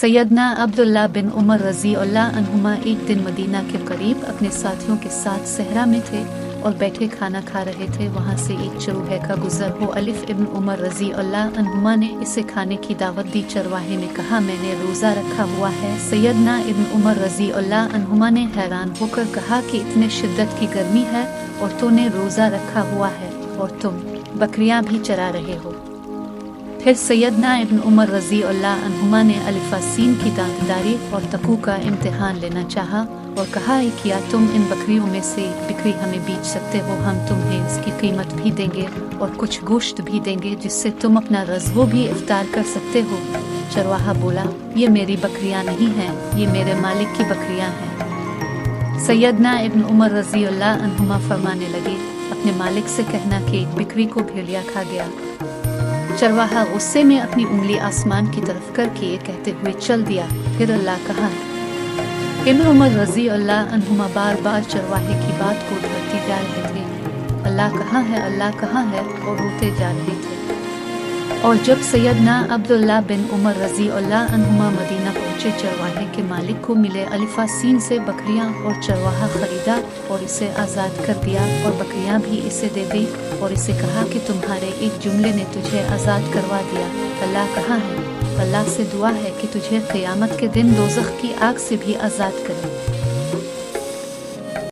सैयदना अब्दुल्ला बिन उमर रज़ी अल्लाह अन्हुमा एक दिन मदीना के करीब अपने साथियों के साथ सहरा में थे और बैठे खाना खा रहे थे। वहाँ से एक चरूहे का गुजर हो। अलिफ इब्न उमर रज़ी अल्लाह अन्हुमा ने इसे खाने की दावत दी। चरवाहे ने कहा, मैंने रोज़ा रखा हुआ है। सैयदना इब्न उमर रज़ी अल्लाह अन्हुमा ने हैरान होकर कहा कि इतने शिद्दत की गर्मी है और तूने रोज़ा रखा हुआ है और तुम बकरियां भी चरा रहे हो। फिर सैयदना इब्न उमर रज़ी अल्लाह अन्हुमा ने अलिफासीन की दानदारी और तकू का इम्तिहान लेना चाहा और कहा, क्या तुम इन बकरियों में से एक बकरी हमें बेच सकते हो? हम तुम्हें इसकी कीमत भी देंगे और कुछ गोश्त भी देंगे जिससे तुम अपना रज़्वो भी इफ्तार कर सकते हो। चरवाहा बोला, ये मेरी बकरियां नहीं हैं, ये मेरे मालिक की बकरियां हैं। सैयदना इब्न उमर रज़ी अल्लाह अन्हुमा फरमाने लगे, अपने मालिक से कहना कि एक बकरी को भेड़िया खा गया। चरवाहा गुस्से में अपनी उंगली आसमान की तरफ करके ये कहते हुए चल दिया। फिर अल्लाह कहा। इब्न उमर रज़ी अल्लाह अन्हुमा बार बार चरवाहे की बात को दोहराते जा रहे थे, अल्लाह कहाँ है, अल्लाह कहाँ है, और रोते जा रहे थे। और जब सैयदना अब्दुल्ला बिन उमर रज़ी अल्लाह अन्हुमा मदीना पहुँचे, चरवाहे के मालिक को मिले। अलिफासीन से बकरियां और चरवाहा खरीदा और इसे आज़ाद कर दिया और बकरियां भी इसे दे दी और इसे कहा कि तुम्हारे एक जुमले ने तुझे आज़ाद करवा दिया। अल्लाह कहाँ है? अल्लाह से दुआ है कि तुझे क़यामत के दिन दोज़ख की आग से भी आज़ाद करे।